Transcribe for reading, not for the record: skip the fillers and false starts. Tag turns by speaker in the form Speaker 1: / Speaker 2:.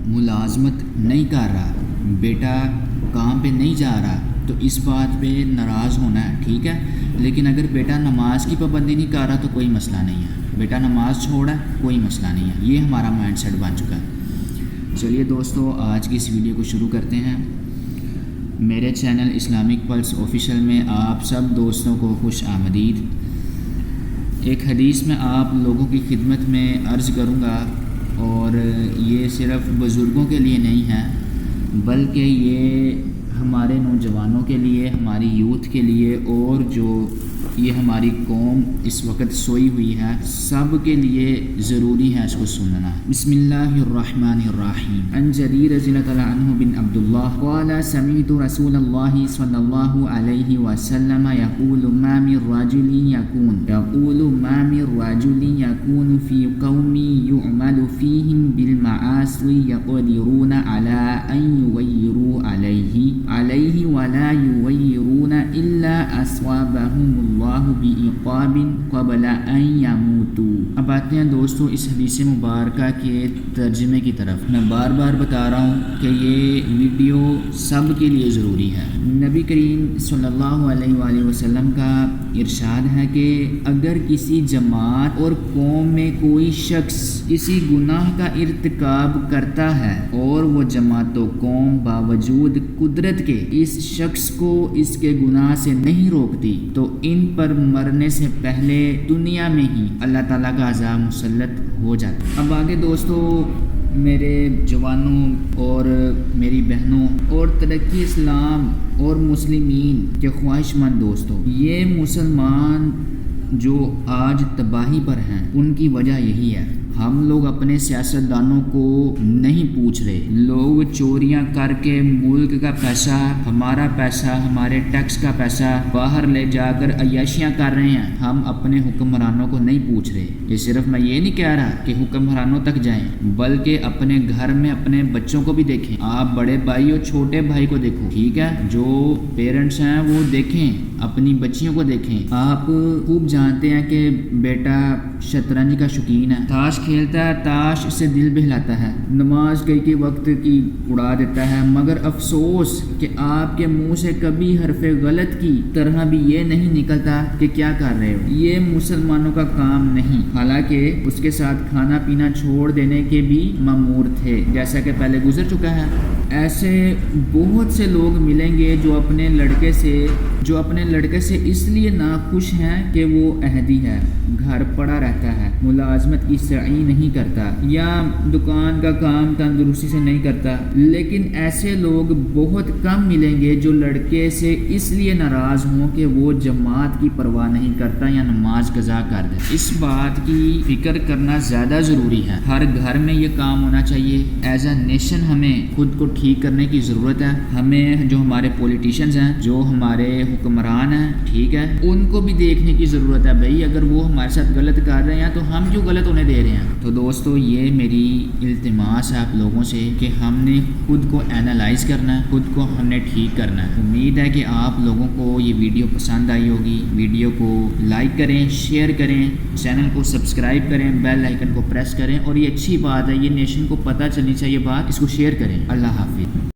Speaker 1: ملازمت نہیں کر رہا، بیٹا کام پہ نہیں جا رہا، تو اس بات پہ ناراض ہونا ہے، ٹھیک ہے۔ لیکن اگر بیٹا نماز کی پابندی نہیں کر رہا تو کوئی مسئلہ نہیں ہے، بیٹا نماز چھوڑا کوئی مسئلہ نہیں ہے، یہ ہمارا مائنڈ سیٹ بن چکا ہے۔ چلیے دوستو، آج کی اس ویڈیو کو شروع کرتے ہیں۔ میرے چینل اسلامک پلس آفیشیل میں آپ سب دوستوں کو خوش آمدید۔ ایک حدیث میں آپ لوگوں کی خدمت میں عرض کروں گا، اور یہ صرف بزرگوں کے لیے نہیں ہے بلکہ یہ ہمارے نوجوانوں کے لیے، ہماری یوتھ کے لیے، اور جو یہ ہماری قوم اس وقت سوئی ہوئی ہے سب کے لیے ضروری ہے اس کو سننا۔ بسم اللہ الرحمن الرحیم۔ عن جریر رضی اللہ عنہ بن عبداللہ قال سمعت رسول اللہ صلی اللہ علیہ وسلم يقول ما من رجل يكون في قوم يعمل فيهم بالمعاصي يقدرون على أن يغيروا عليه ولا يغيرون إلا أصابهم الله بعقاب قبل ان يموتوا۔ اب آتے ہیں دوستو اس حدیث مبارکہ کے ترجمے کی طرف۔ میں بار بار بتا رہا ہوں کہ یہ ویڈیو سب کے لیے ضروری ہے۔ نبی کریم صلی اللہ علیہ وآلہ وسلم کا ارشاد ہے کہ اگر کسی جماعت اور قوم میں کوئی شخص کسی گناہ کا ارتکاب کرتا ہے اور وہ جماعت و قوم باوجود قدرت کے اس شخص کو اس کے گناہ سے نہیں روکتی تو ان پر مرنے سے پہلے دنیا میں ہی اللہ تعالیٰ کا عذاب مسلط ہو جاتا۔ اب آگے دوستو، میرے جوانوں اور میری بہنوں اور ترقی اسلام اور مسلمین کے خواہش مند دوستوں، یہ مسلمان جو آج تباہی پر ہیں ان کی وجہ یہی ہے۔ ہم لوگ اپنے سیاستدانوں کو نہیں پوچھ رہے، لوگ چوریاں کر کے ملک کا پیسہ، ہمارا پیسہ، ہمارے ٹیکس کا پیسہ باہر لے جا کر عیاشیاں کر رہے ہیں۔ ہم اپنے حکمرانوں کو نہیں پوچھ رہے۔ یہ صرف میں یہ نہیں کہہ رہا کہ حکمرانوں تک جائیں، بلکہ اپنے گھر میں اپنے بچوں کو بھی دیکھیں۔ آپ بڑے بھائی اور چھوٹے بھائی کو دیکھو، ٹھیک ہے، جو پیرنٹس ہیں وہ دیکھیں، اپنی بچیوں کو دیکھیں۔ آپ خوب جانتے ہیں کہ بیٹا شطرنج کا شوقین ہے، تاش کھیلتا ہے، تاش سے دل بہلاتا ہے، نماز کئی وقت کی اڑا دیتا ہے، مگر افسوس کہ آپ کے منہ سے کبھی حرف غلط کی طرح بھی یہ نہیں نکلتا کہ کیا کر رہے ہو۔ یہ مسلمانوں کا کام نہیں، حالانکہ اس کے ساتھ کھانا پینا چھوڑ دینے کے بھی مأمور تھے، جیسا کہ پہلے گزر چکا ہے۔ ایسے بہت سے لوگ ملیں گے جو اپنے لڑکے سے اس لیے ناخوش ہیں کہ وہ احدی ہے، گھر پڑا رہتا ہے، ملازمت کی سعی نہیں کرتا، یا دکان کا کام تندرستی سے نہیں کرتا۔ لیکن ایسے لوگ بہت کم ملیں گے جو لڑکے سے اس لیے ناراض ہوں کہ وہ جماعت کی پرواہ نہیں کرتا یا نماز قضا کر دے۔ اس بات کی فکر کرنا زیادہ ضروری ہے، ہر گھر میں یہ کام ہونا چاہیے۔ ایز اے نیشن ہمیں خود کو ٹھیک کرنے کی ضرورت ہے۔ ہمیں جو ہمارے پولیٹیشنز ہیں، جو ہمارے حکمران ہیں، ٹھیک ہے، ان کو بھی دیکھنے کی ضرورت ہے۔ بھائی اگر وہ ہمارے ساتھ غلط کر رہے ہیں تو ہم کیوں غلط ہونے دے رہے ہیں؟ تو دوستو، یہ میری التماس ہے آپ لوگوں سے کہ ہم نے خود کو اینالائز کرنا ہے، خود کو ہم نے ٹھیک کرنا ہے۔ امید ہے کہ آپ لوگوں کو یہ ویڈیو پسند آئی ہوگی۔ ویڈیو کو لائک کریں، شیئر کریں، چینل کو سبسکرائب کریں، بیل آئیکن کو پریس کریں، اور یہ اچھی بات ہے، یہ نیشن کو پتہ چلنی چاہیے بات، اس کو شیئر کریں۔ اللہ حافظ۔